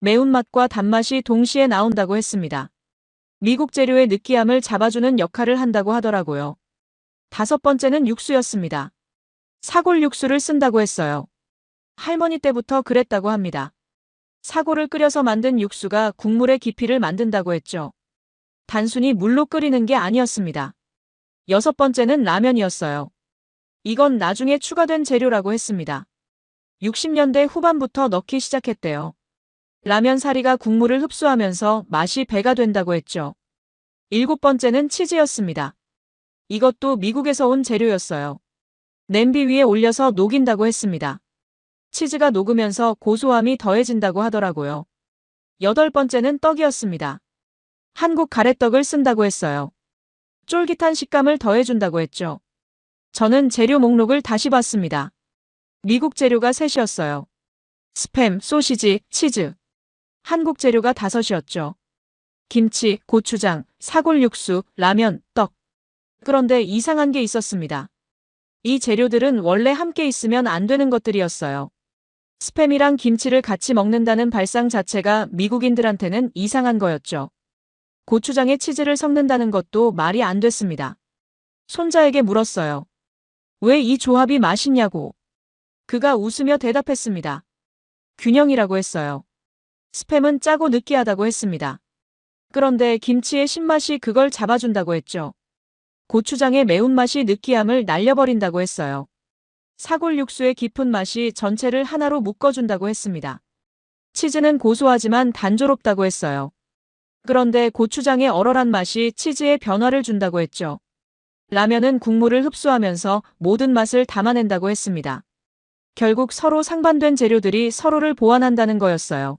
매운맛과 단맛이 동시에 나온다고 했습니다. 미국 재료의 느끼함을 잡아주는 역할을 한다고 하더라고요. 다섯 번째는 육수였습니다. 사골 육수를 쓴다고 했어요. 할머니 때부터 그랬다고 합니다. 사골을 끓여서 만든 육수가 국물의 깊이를 만든다고 했죠. 단순히 물로 끓이는 게 아니었습니다. 여섯 번째는 라면이었어요. 이건 나중에 추가된 재료라고 했습니다. 60년대 후반부터 넣기 시작했대요. 라면 사리가 국물을 흡수하면서 맛이 배가 된다고 했죠. 일곱 번째는 치즈였습니다. 이것도 미국에서 온 재료였어요. 냄비 위에 올려서 녹인다고 했습니다. 치즈가 녹으면서 고소함이 더해진다고 하더라고요. 여덟 번째는 떡이었습니다. 한국 가래떡을 쓴다고 했어요. 쫄깃한 식감을 더해준다고 했죠. 저는 재료 목록을 다시 봤습니다. 미국 재료가 셋이었어요. 스팸, 소시지, 치즈. 한국 재료가 다섯이었죠. 김치, 고추장, 사골 육수, 라면, 떡. 그런데 이상한 게 있었습니다. 이 재료들은 원래 함께 있으면 안 되는 것들이었어요. 스팸이랑 김치를 같이 먹는다는 발상 자체가 미국인들한테는 이상한 거였죠. 고추장에 치즈를 섞는다는 것도 말이 안 됐습니다. 손자에게 물었어요. 왜 이 조합이 맛있냐고. 그가 웃으며 대답했습니다. 균형이라고 했어요. 스팸은 짜고 느끼하다고 했습니다. 그런데 김치의 신맛이 그걸 잡아준다고 했죠. 고추장의 매운맛이 느끼함을 날려버린다고 했어요. 사골 육수의 깊은 맛이 전체를 하나로 묶어준다고 했습니다. 치즈는 고소하지만 단조롭다고 했어요. 그런데 고추장의 얼얼한 맛이 치즈에 변화를 준다고 했죠. 라면은 국물을 흡수하면서 모든 맛을 담아낸다고 했습니다. 결국 서로 상반된 재료들이 서로를 보완한다는 거였어요.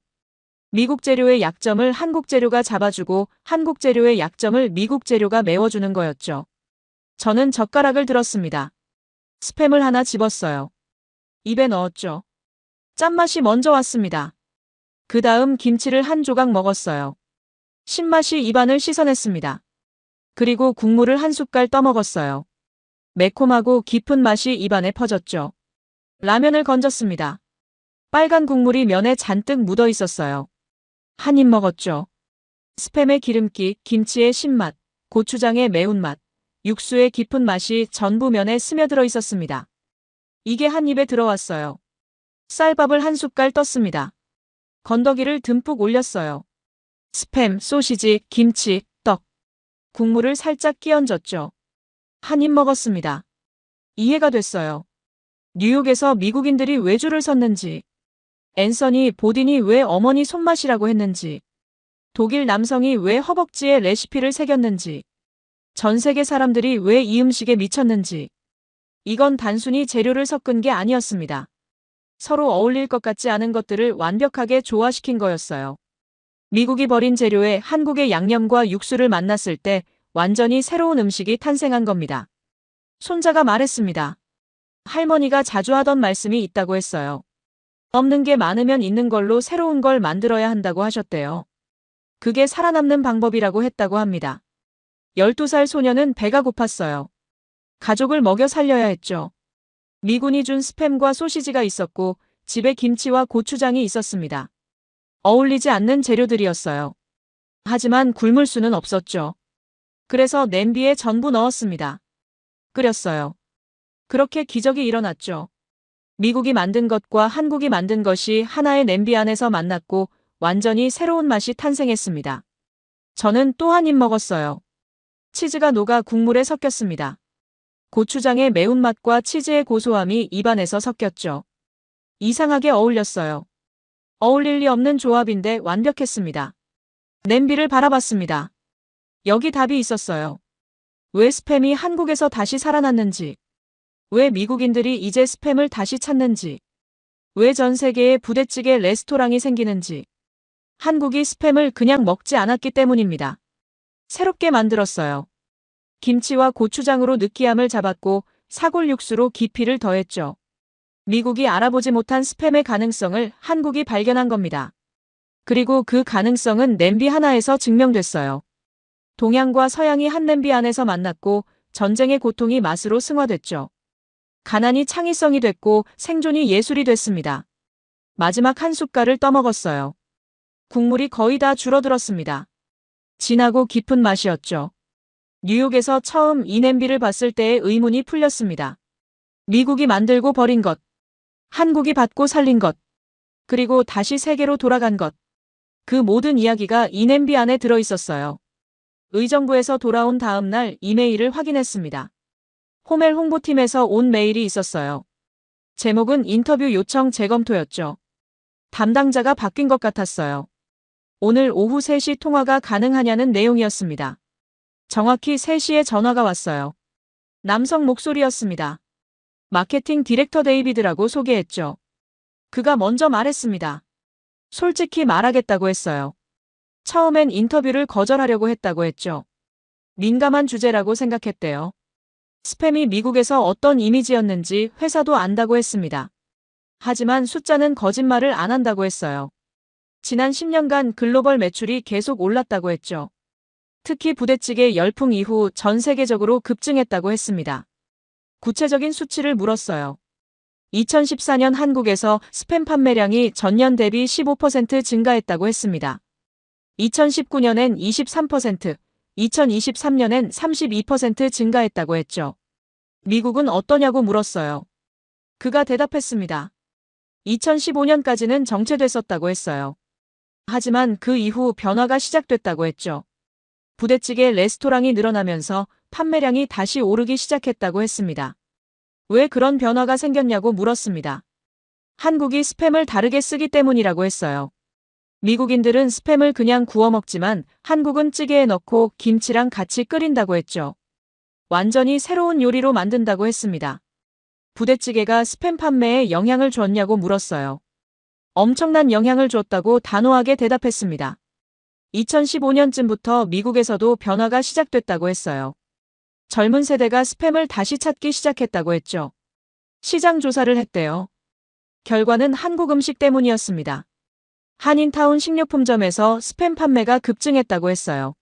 미국 재료의 약점을 한국 재료가 잡아주고 한국 재료의 약점을 미국 재료가 메워주는 거였죠. 저는 젓가락을 들었습니다. 스팸을 하나 집었어요. 입에 넣었죠. 짠맛이 먼저 왔습니다. 그 다음 김치를 한 조각 먹었어요. 신맛이 입안을 씻어냈습니다. 그리고 국물을 한 숟갈 떠먹었어요. 매콤하고 깊은 맛이 입안에 퍼졌죠. 라면을 건졌습니다. 빨간 국물이 면에 잔뜩 묻어 있었어요. 한 입 먹었죠. 스팸의 기름기, 김치의 신맛, 고추장의 매운맛, 육수의 깊은 맛이 전부 면에 스며들어 있었습니다. 이게 한 입에 들어왔어요. 쌀밥을 한 숟갈 떴습니다. 건더기를 듬뿍 올렸어요. 스팸, 소시지, 김치, 떡. 국물을 살짝 끼얹었죠. 한 입 먹었습니다. 이해가 됐어요. 뉴욕에서 미국인들이 왜 줄을 섰는지, 앤서니 보딘이 왜 어머니 손맛이라고 했는지, 독일 남성이 왜 허벅지에 레시피를 새겼는지, 전 세계 사람들이 왜 이 음식에 미쳤는지. 이건 단순히 재료를 섞은 게 아니었습니다. 서로 어울릴 것 같지 않은 것들을 완벽하게 조화시킨 거였어요. 미국이 버린 재료에 한국의 양념과 육수를 만났을 때 완전히 새로운 음식이 탄생한 겁니다. 손자가 말했습니다. 할머니가 자주 하던 말씀이 있다고 했어요. 없는 게 많으면 있는 걸로 새로운 걸 만들어야 한다고 하셨대요. 그게 살아남는 방법이라고 했다고 합니다. 12살 소녀는 배가 고팠어요. 가족을 먹여 살려야 했죠. 미군이 준 스팸과 소시지가 있었고 집에 김치와 고추장이 있었습니다. 어울리지 않는 재료들이었어요. 하지만 굶을 수는 없었죠. 그래서 냄비에 전부 넣었습니다. 끓였어요. 그렇게 기적이 일어났죠. 미국이 만든 것과 한국이 만든 것이 하나의 냄비 안에서 만났고 완전히 새로운 맛이 탄생했습니다. 저는 또 한 입 먹었어요. 치즈가 녹아 국물에 섞였습니다. 고추장의 매운맛과 치즈의 고소함이 입안에서 섞였죠. 이상하게 어울렸어요. 어울릴 리 없는 조합인데 완벽했습니다. 냄비를 바라봤습니다. 여기 답이 있었어요. 왜 스팸이 한국에서 다시 살아났는지, 왜 미국인들이 이제 스팸을 다시 찾는지, 왜 전 세계에 부대찌개 레스토랑이 생기는지. 한국이 스팸을 그냥 먹지 않았기 때문입니다. 새롭게 만들었어요. 김치와 고추장으로 느끼함을 잡았고 사골 육수로 깊이를 더했죠. 미국이 알아보지 못한 스팸의 가능성을 한국이 발견한 겁니다. 그리고 그 가능성은 냄비 하나에서 증명됐어요. 동양과 서양이 한 냄비 안에서 만났고 전쟁의 고통이 맛으로 승화됐죠. 가난이 창의성이 됐고 생존이 예술이 됐습니다. 마지막 한 숟갈을 떠먹었어요. 국물이 거의 다 줄어들었습니다. 진하고 깊은 맛이었죠. 뉴욕에서 처음 이 냄비를 봤을 때의 의문이 풀렸습니다. 미국이 만들고 버린 것, 한국이 받고 살린 것, 그리고 다시 세계로 돌아간 것. 그 모든 이야기가 이 냄비 안에 들어 있었어요. 의정부에서 돌아온 다음 날 이메일을 확인했습니다. 호멜 홍보팀에서 온 메일이 있었어요. 제목은 인터뷰 요청 재검토였죠. 담당자가 바뀐 것 같았어요. 오늘 오후 3시 통화가 가능하냐는 내용이었습니다. 정확히 3시에 전화가 왔어요. 남성 목소리였습니다. 마케팅 디렉터 데이비드라고 소개했죠. 그가 먼저 말했습니다. 솔직히 말하겠다고 했어요. 처음엔 인터뷰를 거절하려고 했다고 했죠. 민감한 주제라고 생각했대요. 스팸이 미국에서 어떤 이미지였는지 회사도 안다고 했습니다. 하지만 숫자는 거짓말을 안 한다고 했어요. 지난 10년간 글로벌 매출이 계속 올랐다고 했죠. 특히 부대찌개 열풍 이후 전 세계적으로 급증했다고 했습니다. 구체적인 수치를 물었어요. 2014년 한국에서 스팸 판매량이 전년 대비 15% 증가했다고 했습니다. 2019년엔 23%, 2023년엔 32% 증가했다고 했죠. 미국은 어떠냐고 물었어요. 그가 대답했습니다. 2015년까지는 정체됐었다고 했어요. 하지만 그 이후 변화가 시작됐다고 했죠. 부대찌개 레스토랑이 늘어나면서 판매량이 다시 오르기 시작했다고 했습니다. 왜 그런 변화가 생겼냐고 물었습니다. 한국이 스팸을 다르게 쓰기 때문이라고 했어요. 미국인들은 스팸을 그냥 구워 먹지만 한국은 찌개에 넣고 김치랑 같이 끓인다고 했죠. 완전히 새로운 요리로 만든다고 했습니다. 부대찌개가 스팸 판매에 영향을 줬냐고 물었어요. 엄청난 영향을 줬다고 단호하게 대답했습니다. 2015년쯤부터 미국에서도 변화가 시작됐다고 했어요. 젊은 세대가 스팸을 다시 찾기 시작했다고 했죠. 시장 조사를 했대요. 결과는 한국 음식 때문이었습니다. 한인타운 식료품점에서 스팸 판매가 급증했다고 했어요.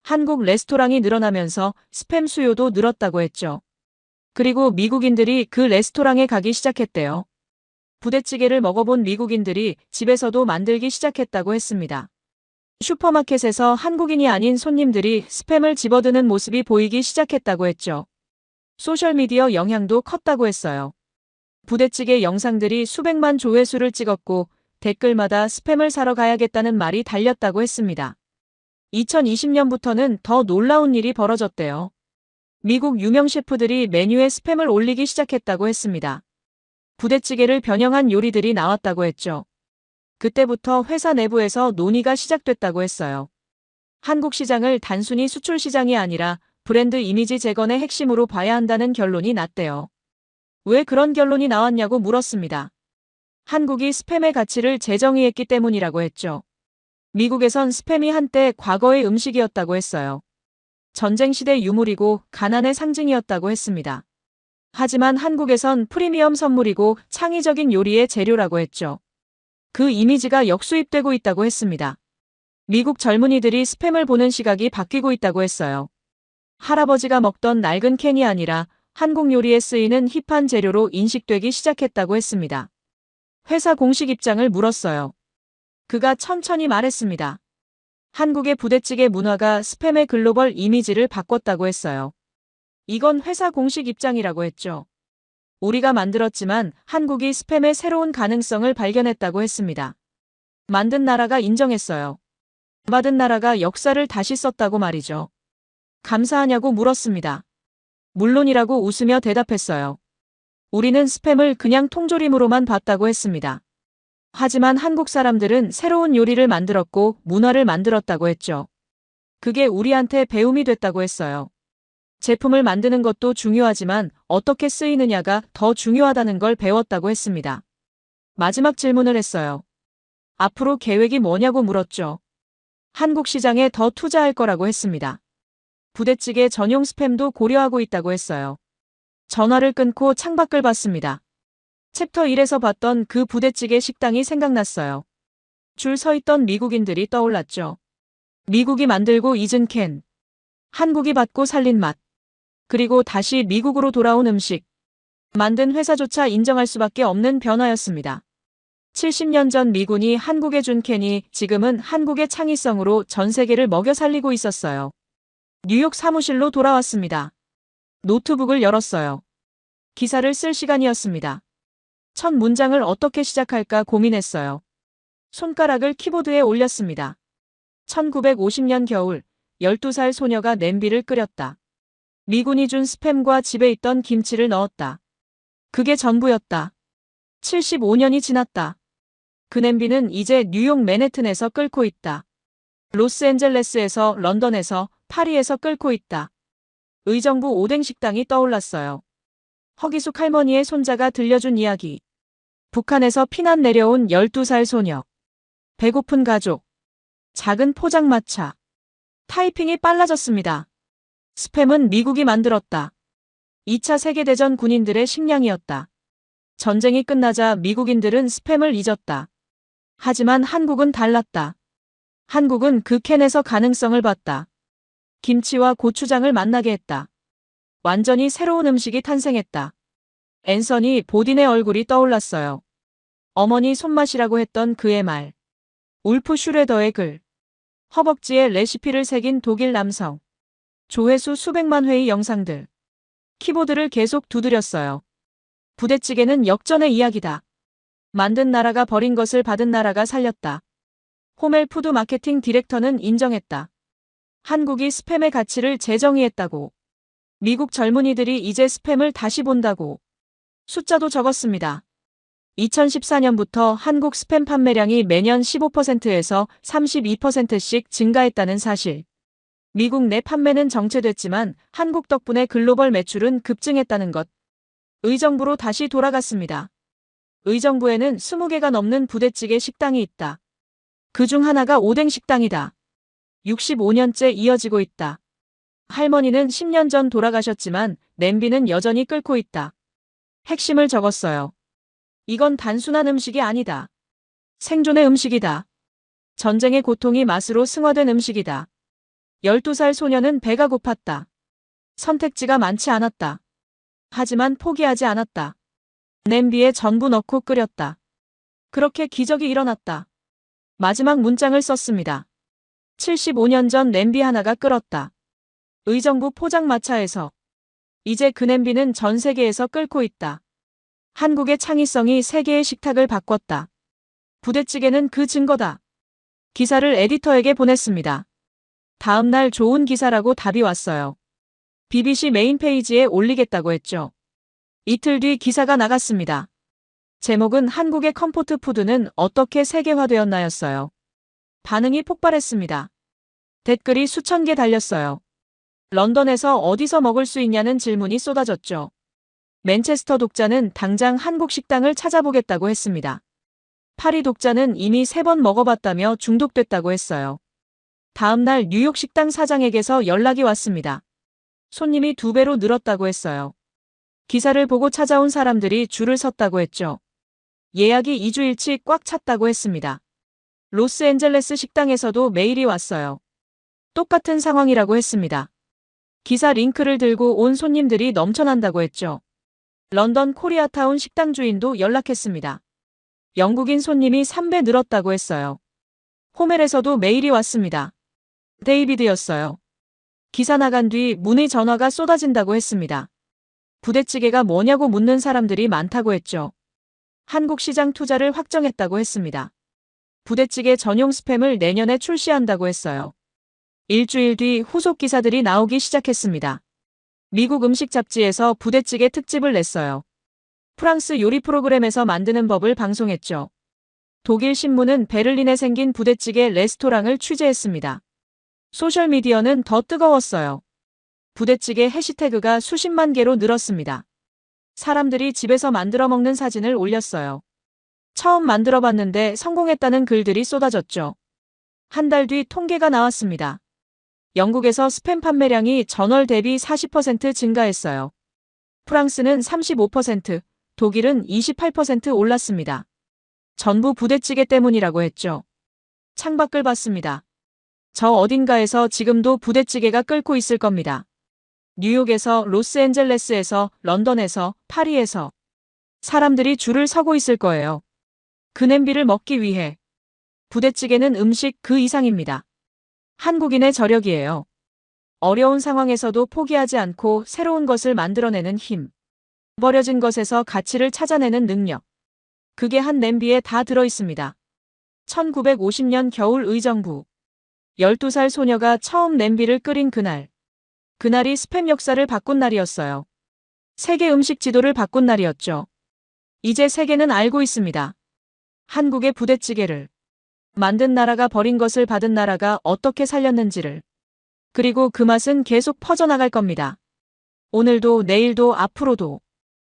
한국 레스토랑이 늘어나면서 스팸 수요도 늘었다고 했죠. 그리고 미국인들이 그 레스토랑에 가기 시작했대요. 부대찌개를 먹어본 미국인들이 집에서도 만들기 시작했다고 했습니다. 슈퍼마켓에서 한국인이 아닌 손님들이 스팸을 집어드는 모습이 보이기 시작했다고 했죠. 소셜미디어 영향도 컸다고 했어요. 부대찌개 영상들이 수백만 조회수를 찍었고 댓글마다 스팸을 사러 가야겠다는 말이 달렸다고 했습니다. 2020년부터는 더 놀라운 일이 벌어졌대요. 미국 유명 셰프들이 메뉴에 스팸을 올리기 시작했다고 했습니다. 부대찌개를 변형한 요리들이 나왔다고 했죠. 그때부터 회사 내부에서 논의가 시작됐다고 했어요. 한국 시장을 단순히 수출 시장이 아니라 브랜드 이미지 재건의 핵심으로 봐야 한다는 결론이 났대요. 왜 그런 결론이 나왔냐고 물었습니다. 한국이 스팸의 가치를 재정의했기 때문이라고 했죠. 미국에선 스팸이 한때 과거의 음식이었다고 했어요. 전쟁 시대 유물이고 가난의 상징이었다고 했습니다. 하지만 한국에선 프리미엄 선물이고 창의적인 요리의 재료라고 했죠. 그 이미지가 역수입되고 있다고 했습니다. 미국 젊은이들이 스팸을 보는 시각이 바뀌고 있다고 했어요. 할아버지가 먹던 낡은 캔이 아니라 한국 요리에 쓰이는 힙한 재료로 인식되기 시작했다고 했습니다. 회사 공식 입장을 물었어요. 그가 천천히 말했습니다. 한국의 부대찌개 문화가 스팸의 글로벌 이미지를 바꿨다고 했어요. 이건 회사 공식 입장이라고 했죠. 우리가 만들었지만 한국이 스팸의 새로운 가능성을 발견했다고 했습니다. 만든 나라가 인정했어요. 받은 나라가 역사를 다시 썼다고 말이죠. 감사하냐고 물었습니다. 물론이라고 웃으며 대답했어요. 우리는 스팸을 그냥 통조림으로만 봤다고 했습니다. 하지만 한국 사람들은 새로운 요리를 만들었고 문화를 만들었다고 했죠. 그게 우리한테 배움이 됐다고 했어요. 제품을 만드는 것도 중요하지만 어떻게 쓰이느냐가 더 중요하다는 걸 배웠다고 했습니다. 마지막 질문을 했어요. 앞으로 계획이 뭐냐고 물었죠. 한국 시장에 더 투자할 거라고 했습니다. 부대찌개 전용 스팸도 고려하고 있다고 했어요. 전화를 끊고 창밖을 봤습니다. 챕터 1에서 봤던 그 부대찌개 식당이 생각났어요. 줄 서 있던 미국인들이 떠올랐죠. 미국이 만들고 잊은 캔. 한국이 받고 살린 맛. 그리고 다시 미국으로 돌아온 음식. 만든 회사조차 인정할 수밖에 없는 변화였습니다. 70년 전 미군이 한국에 준 캔이 지금은 한국의 창의성으로 전 세계를 먹여 살리고 있었어요. 뉴욕 사무실로 돌아왔습니다. 노트북을 열었어요. 기사를 쓸 시간이었습니다. 첫 문장을 어떻게 시작할까 고민했어요. 손가락을 키보드에 올렸습니다. 1950년 겨울, 12살 소녀가 냄비를 끓였다. 미군이 준 스팸과 집에 있던 김치를 넣었다. 그게 전부였다. 75년이 지났다. 그 냄비는 이제 뉴욕 맨해튼에서 끓고 있다. 로스앤젤레스에서, 런던에서, 파리에서 끓고 있다. 의정부 오뎅 식당이 떠올랐어요. 허기숙 할머니의 손자가 들려준 이야기. 북한에서 피난 내려온 12살 소녀. 배고픈 가족. 작은 포장마차. 타이핑이 빨라졌습니다. 스팸은 미국이 만들었다. 2차 세계대전 군인들의 식량이었다. 전쟁이 끝나자 미국인들은 스팸을 잊었다. 하지만 한국은 달랐다. 한국은 그 캔에서 가능성을 봤다. 김치와 고추장을 만나게 했다. 완전히 새로운 음식이 탄생했다. 앤서니 보딘의 얼굴이 떠올랐어요. 어머니 손맛이라고 했던 그의 말. 울프 슈레더의 글. 허벅지에 레시피를 새긴 독일 남성. 조회수 수백만 회의 영상들. 키보드를 계속 두드렸어요. 부대찌개는 역전의 이야기다. 만든 나라가 버린 것을 받은 나라가 살렸다. 호멜 푸드 마케팅 디렉터는 인정했다. 한국이 스팸의 가치를 재정의했다고. 미국 젊은이들이 이제 스팸을 다시 본다고. 숫자도 적었습니다. 2014년부터 한국 스팸 판매량이 매년 15%에서 32%씩 증가했다는 사실. 미국 내 판매는 정체됐지만 한국 덕분에 글로벌 매출은 급증했다는 것. 의정부로 다시 돌아갔습니다. 의정부에는 20개가 넘는 부대찌개 식당이 있다. 그중 하나가 오뎅 식당이다. 65년째 이어지고 있다. 할머니는 10년 전 돌아가셨지만 냄비는 여전히 끓고 있다. 핵심을 적었어요. 이건 단순한 음식이 아니다. 생존의 음식이다. 전쟁의 고통이 맛으로 승화된 음식이다. 12살 소녀는 배가 고팠다. 선택지가 많지 않았다. 하지만 포기하지 않았다. 냄비에 전부 넣고 끓였다. 그렇게 기적이 일어났다. 마지막 문장을 썼습니다. 75년 전 냄비 하나가 끓었다. 의정부 포장마차에서. 이제 그 냄비는 전 세계에서 끓고 있다. 한국의 창의성이 세계의 식탁을 바꿨다. 부대찌개는 그 증거다. 기사를 에디터에게 보냈습니다. 다음 날 좋은 기사라고 답이 왔어요. BBC 메인 페이지에 올리겠다고 했죠. 이틀 뒤 기사가 나갔습니다. 제목은 한국의 컴포트 푸드는 어떻게 세계화되었나였어요. 반응이 폭발했습니다. 댓글이 수천 개 달렸어요. 런던에서 어디서 먹을 수 있냐는 질문이 쏟아졌죠. 맨체스터 독자는 당장 한국 식당을 찾아보겠다고 했습니다. 파리 독자는 이미 3번 먹어봤다며 중독됐다고 했어요. 다음 날 뉴욕 식당 사장에게서 연락이 왔습니다. 손님이 2배로 늘었다고 했어요. 기사를 보고 찾아온 사람들이 줄을 섰다고 했죠. 예약이 2주일치 꽉 찼다고 했습니다. 로스앤젤레스 식당에서도 메일이 왔어요. 똑같은 상황이라고 했습니다. 기사 링크를 들고 온 손님들이 넘쳐난다고 했죠. 런던 코리아타운 식당 주인도 연락했습니다. 영국인 손님이 3배 늘었다고 했어요. 호멜에서도 메일이 왔습니다. 데이비드였어요. 기사 나간 뒤 문의 전화가 쏟아진다고 했습니다. 부대찌개가 뭐냐고 묻는 사람들이 많다고 했죠. 한국 시장 투자를 확정했다고 했습니다. 부대찌개 전용 스팸을 내년에 출시한다고 했어요. 일주일 뒤 후속 기사들이 나오기 시작했습니다. 미국 음식 잡지에서 부대찌개 특집을 냈어요. 프랑스 요리 프로그램에서 만드는 법을 방송했죠. 독일 신문은 베를린에 생긴 부대찌개 레스토랑을 취재했습니다. 소셜미디어는 더 뜨거웠어요. 부대찌개 해시태그가 수십만 개로 늘었습니다. 사람들이 집에서 만들어 먹는 사진을 올렸어요. 처음 만들어 봤는데 성공했다는 글들이 쏟아졌죠. 한 달 뒤 통계가 나왔습니다. 영국에서 스팸 판매량이 전월 대비 40% 증가했어요. 프랑스는 35%, 독일은 28% 올랐습니다. 전부 부대찌개 때문이라고 했죠. 창밖을 봤습니다. 저 어딘가에서 지금도 부대찌개가 끓고 있을 겁니다. 뉴욕에서, 로스앤젤레스에서, 런던에서, 파리에서 사람들이 줄을 서고 있을 거예요. 그 냄비를 먹기 위해. 부대찌개는 음식 그 이상입니다. 한국인의 저력이에요. 어려운 상황에서도 포기하지 않고 새로운 것을 만들어내는 힘. 버려진 것에서 가치를 찾아내는 능력. 그게 한 냄비에 다 들어있습니다. 1950년 겨울 의정부. 12살 소녀가 처음 냄비를 끓인 그날. 그날이 스팸 역사를 바꾼 날이었어요. 세계 음식 지도를 바꾼 날이었죠. 이제 세계는 알고 있습니다. 한국의 부대찌개를. 만든 나라가 버린 것을 받은 나라가 어떻게 살렸는지를. 그리고 그 맛은 계속 퍼져나갈 겁니다. 오늘도 내일도 앞으로도.